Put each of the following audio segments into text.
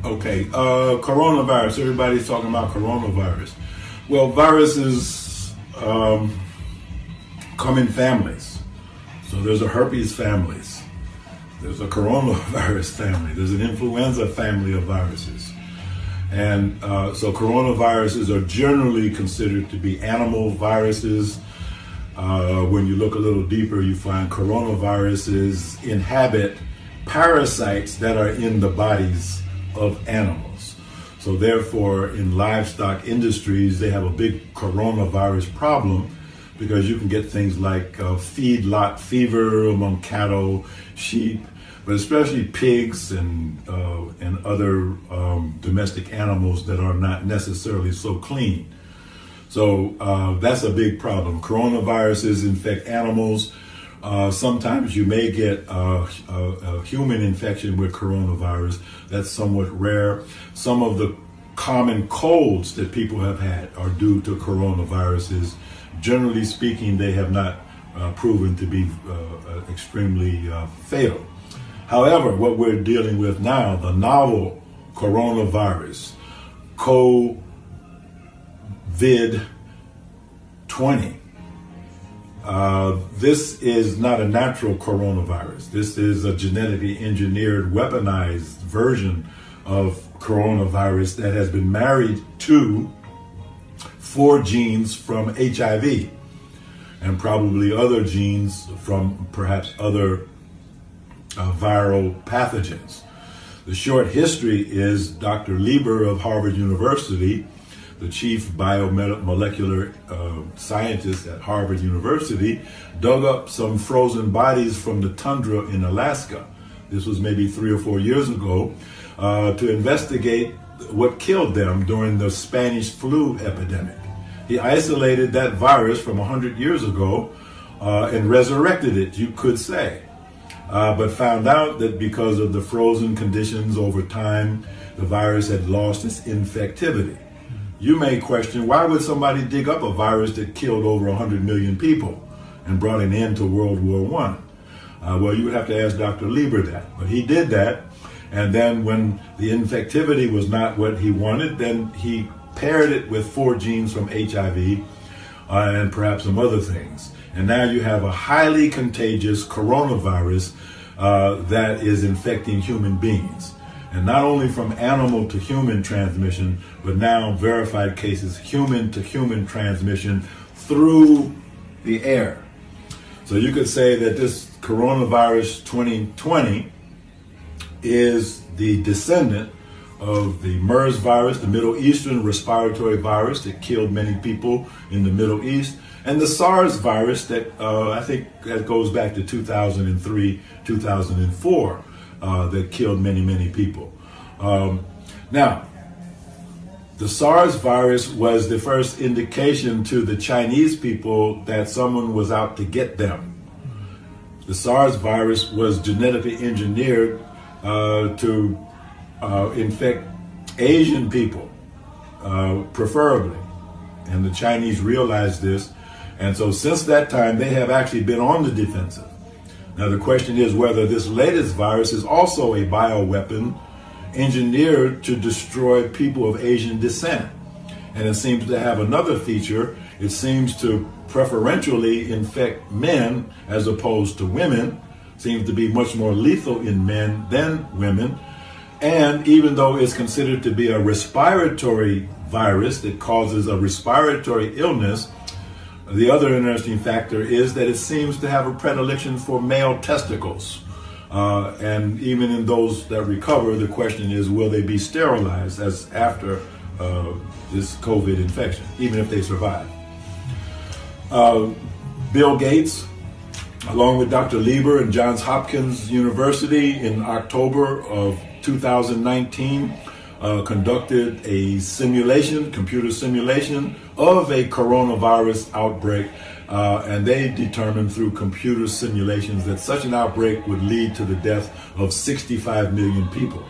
Okay, coronavirus. Everybody's talking about coronavirus. Well, viruses come in families. So there's a herpes families. There's a coronavirus family. There's an influenza family of viruses. And so coronaviruses are generally considered to be animal viruses. When you look a little deeper, you find coronaviruses inhabit parasites that are in the bodies of animals. So therefore, in livestock industries, they have a big coronavirus problem because you can get things like feedlot fever among cattle, sheep, but especially pigs and other domestic animals that are not necessarily so clean. So that's a big problem. Coronaviruses infect animals. Sometimes you may get a human infection with coronavirus. That's somewhat rare. Some of the common colds that people have had are due to coronaviruses. Generally speaking, they have not proven to be extremely fatal. However, what we're dealing with now, the novel coronavirus, COVID-20, this is not a natural coronavirus. This is a genetically engineered, weaponized version of coronavirus that has been married to 4 genes from HIV and probably other genes from perhaps other viral pathogens. The short history is Dr. Lieber of Harvard University, the chief biomolecular scientist at Harvard University, dug up some frozen bodies from the tundra in Alaska. This was maybe 3 or 4 years ago, to investigate what killed them during the Spanish flu epidemic. He isolated that virus from 100 years ago and resurrected it, you could say, but found out that because of the frozen conditions over time, the virus had lost its infectivity. You may question, why would somebody dig up a virus that killed over 100 million people and brought an end to World War I? Well, you would have to ask Dr. Lieber that. But he did that, and then when the infectivity was not what he wanted, then he paired it with 4 genes from HIV and perhaps some other things. And now you have a highly contagious coronavirus that is infecting human beings. And not only from animal to human transmission, but now verified cases human to human transmission through the air. So you could say that this coronavirus 2020 is the descendant of the MERS virus, the Middle Eastern respiratory virus that killed many people in the Middle East, and the SARS virus that I think that goes back to 2003, 2004. That killed many, many people. Now, the SARS virus was the first indication to the Chinese people that someone was out to get them. The SARS virus was genetically engineered to infect Asian people, preferably. And the Chinese realized this. And so since that time, they have actually been on the defensive. Now, the question is whether this latest virus is also a bioweapon engineered to destroy people of Asian descent. And it seems to have another feature. It seems to preferentially infect men as opposed to women. Seems to be much more lethal in men than women. And even though it's considered to be a respiratory virus that causes a respiratory illness, the other interesting factor is that it seems to have a predilection for male testicles. And even in those that recover, the question is, will they be sterilized as after this COVID infection, even if they survive? Bill Gates, along with Dr. Lieber and Johns Hopkins University in October of 2019, conducted a simulation, computer simulation of a coronavirus outbreak, and they determined through computer simulations that such an outbreak would lead to the death of 65 million people.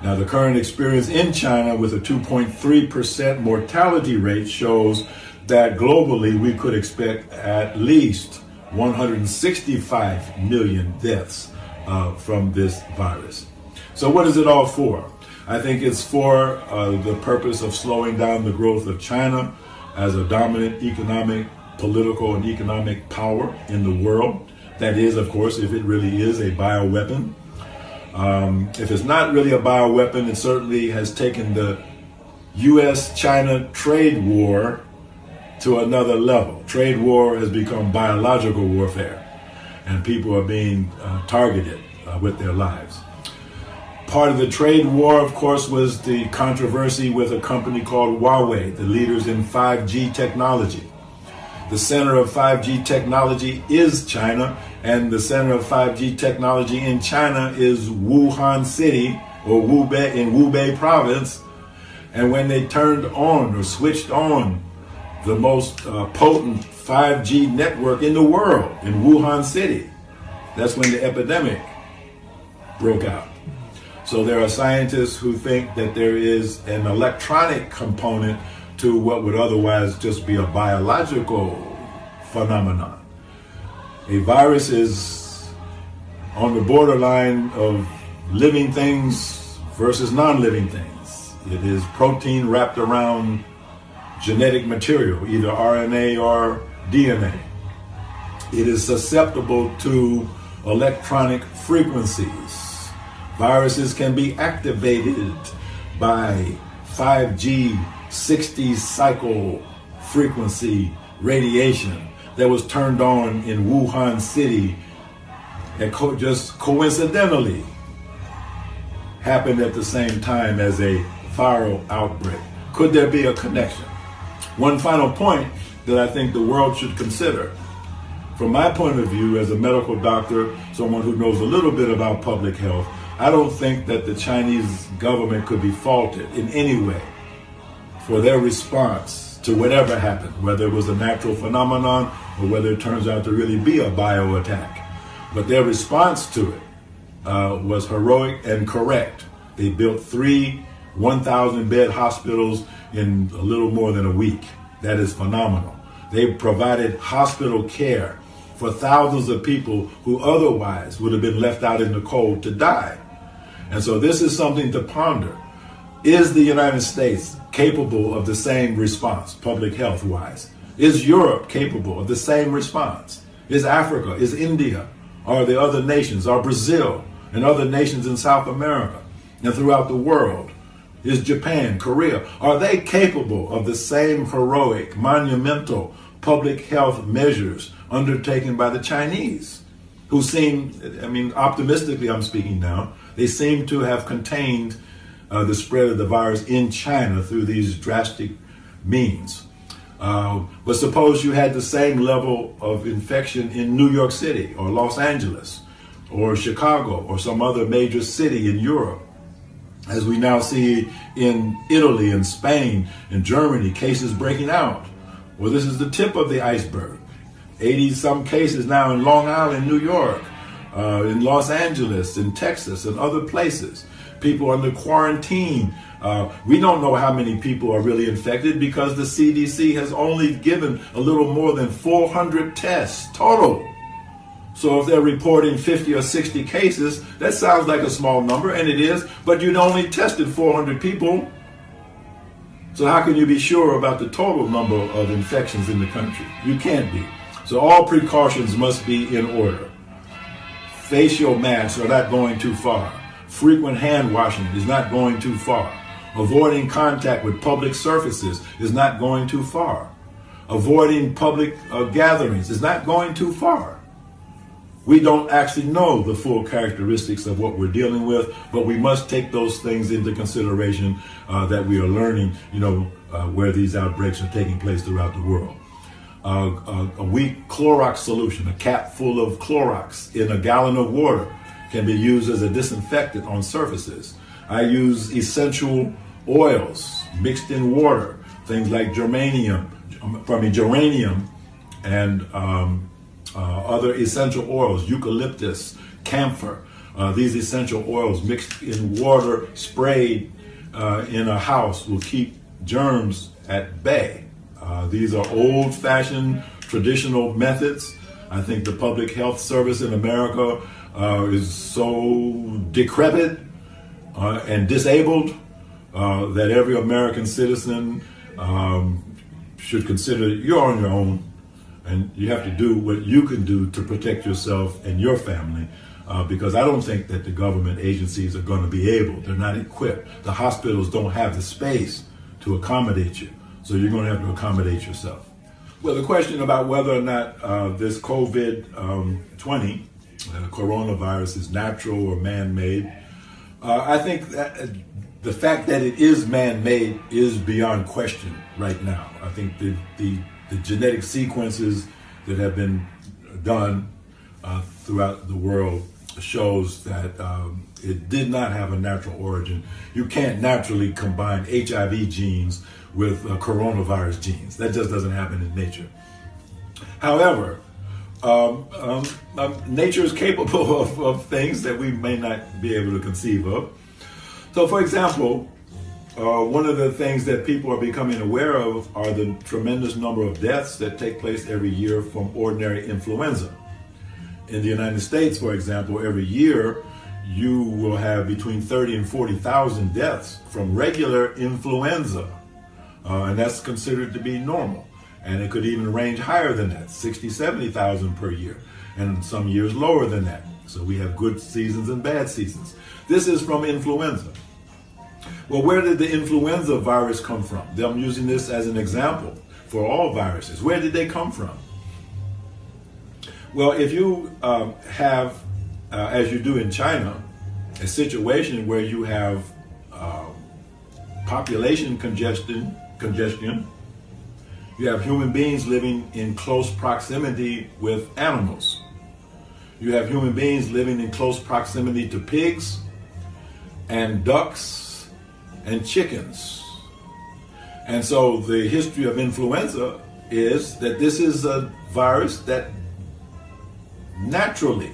Now, the current experience in China with a 2.3% mortality rate shows that globally we could expect at least 165 million deaths from this virus. So what is it all for? I think it's for the purpose of slowing down the growth of China as a dominant economic, political, and economic power in the world. That is, of course, if it really is a bioweapon. If it's not really a bioweapon, it certainly has taken the U.S.-China trade war to another level. Trade war has become biological warfare, and people are being targeted with their lives. Part of the trade war, of course, was the controversy with a company called Huawei, the leaders in 5G technology. The center of 5G technology is China, and the center of 5G technology in China is Wuhan City, or Hubei, in Hubei province. And when they turned on or switched on the most potent 5G network in the world in Wuhan City, that's when the epidemic broke out. So there are scientists who think that there is an electronic component to what would otherwise just be a biological phenomenon. A virus is on the borderline of living things versus non-living things. It is protein wrapped around genetic material, either RNA or DNA. It is susceptible to electronic frequencies. Viruses can be activated by 5G 60 cycle frequency radiation that was turned on in Wuhan City that just coincidentally happened at the same time as a viral outbreak. Could there be a connection? One final point that I think the world should consider. From my point of view as a medical doctor, someone who knows a little bit about public health, I don't think that the Chinese government could be faulted in any way for their response to whatever happened, whether it was a natural phenomenon or whether it turns out to really be a bio attack. But their response to it was heroic and correct. They built 3 1,000-bed hospitals in a little more than a week. That is phenomenal. They provided hospital care for thousands of people who otherwise would have been left out in the cold to die. And so this is something to ponder. Is the United States capable of the same response, public health wise? Is Europe capable of the same response? Is Africa, is India, are the other nations, are Brazil and other nations in South America and throughout the world? Is Japan, Korea, are they capable of the same heroic, monumental public health measures undertaken by the Chinese, who seem, optimistically I'm speaking now, they seem to have contained the spread of the virus in China through these drastic means. But suppose you had the same level of infection in New York City or Los Angeles or Chicago or some other major city in Europe. As we now see in Italy and Spain and Germany, cases breaking out. Well, this is the tip of the iceberg. 80-some cases now in Long Island, New York, in Los Angeles, in Texas, and other places. People under quarantine. We don't know how many people are really infected because the CDC has only given a little more than 400 tests total. So if they're reporting 50 or 60 cases, that sounds like a small number, and it is, but you'd only tested 400 people. So how can you be sure about the total number of infections in the country? You can't be. So all precautions must be in order. Facial masks are not going too far. Frequent hand washing is not going too far. Avoiding contact with public surfaces is not going too far. Avoiding public gatherings is not going too far. We don't actually know the full characteristics of what we're dealing with, but we must take those things into consideration that we are learning, where these outbreaks are taking place throughout the world. A weak Clorox solution, a cap full of Clorox in a gallon of water, can be used as a disinfectant on surfaces. I use essential oils mixed in water, things like geranium and other essential oils, eucalyptus, camphor. These essential oils mixed in water, sprayed in a house, will keep germs at bay. These are old-fashioned, traditional methods. I think the public health service in America is so decrepit, and disabled, that every American citizen should consider you're on your own, and you have to do what you can do to protect yourself and your family, because I don't think that the government agencies are going to be able. They're not equipped. The hospitals don't have the space to accommodate you, so you're going to have to accommodate yourself. Well, the question about whether or not this COVID-20 coronavirus is natural or man-made, I think that the fact that it is man-made is beyond question right now. I think the genetic sequences that have been done throughout the world shows that it did not have a natural origin. You can't naturally combine HIV genes with coronavirus genes. That just doesn't happen in nature. However, nature is capable of things that we may not be able to conceive of. So, for example, one of the things that people are becoming aware of are the tremendous number of deaths that take place every year from ordinary influenza. In the United States, for example, every year you will have between 30 and 40,000 deaths from regular influenza. And that's considered to be normal. And it could even range higher than that, 60, 70,000 per year, and some years lower than that. So we have good seasons and bad seasons. This is from influenza. Well, where did the influenza virus come from? I'm using this as an example for all viruses. Where did they come from? Well, if you have, as you do in China, a situation where you have population congestion, you have human beings living in close proximity with animals. You have human beings living in close proximity to pigs and ducks and chickens. And so the history of influenza is that this is a virus that naturally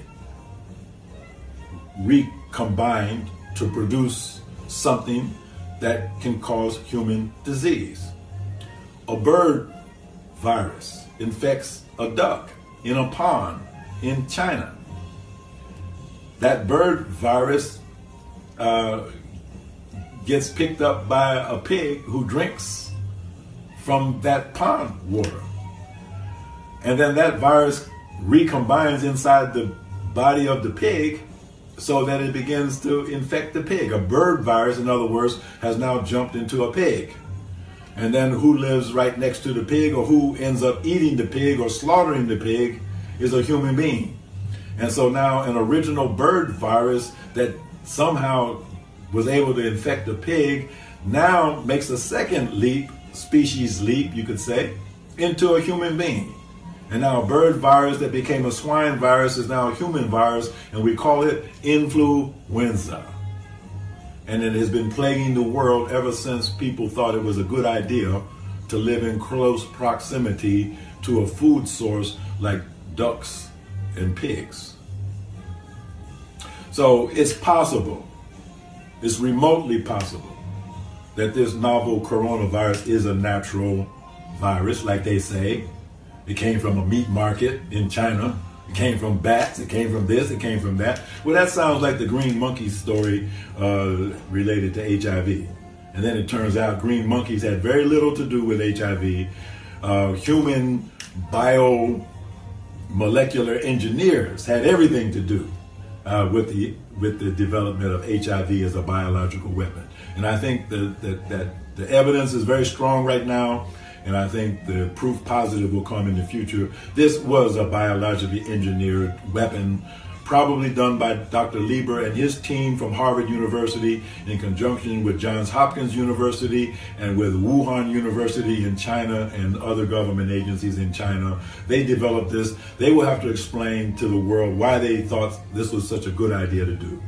recombined to produce something that can cause human disease. A bird virus infects a duck in a pond in China. That bird virus gets picked up by a pig who drinks from that pond water. And then that virus recombines inside the body of the pig so that it begins to infect the pig. A bird virus, in other words, has now jumped into a pig. And then who lives right next to the pig, or who ends up eating the pig or slaughtering the pig, is a human being. And so now an original bird virus that somehow was able to infect a pig now makes a second leap, species leap, you could say, into a human being. And now a bird virus that became a swine virus is now a human virus, and we call it influenza. And it has been plaguing the world ever since people thought it was a good idea to live in close proximity to a food source like ducks and pigs. So it's possible, it's remotely possible, that this novel coronavirus is a natural virus, like they say. It came from a meat market in China. It came from bats. It came from this. It came from that. Well, that sounds like the green monkey story related to HIV. And then it turns out green monkeys had very little to do with HIV. Human biomolecular engineers had everything to do with the development of HIV as a biological weapon. And I think that the evidence is very strong right now. And I think the proof positive will come in the future. This was a biologically engineered weapon, probably done by Dr. Lieber and his team from Harvard University in conjunction with Johns Hopkins University and with Wuhan University in China and other government agencies in China. They developed this. They will have to explain to the world why they thought this was such a good idea to do.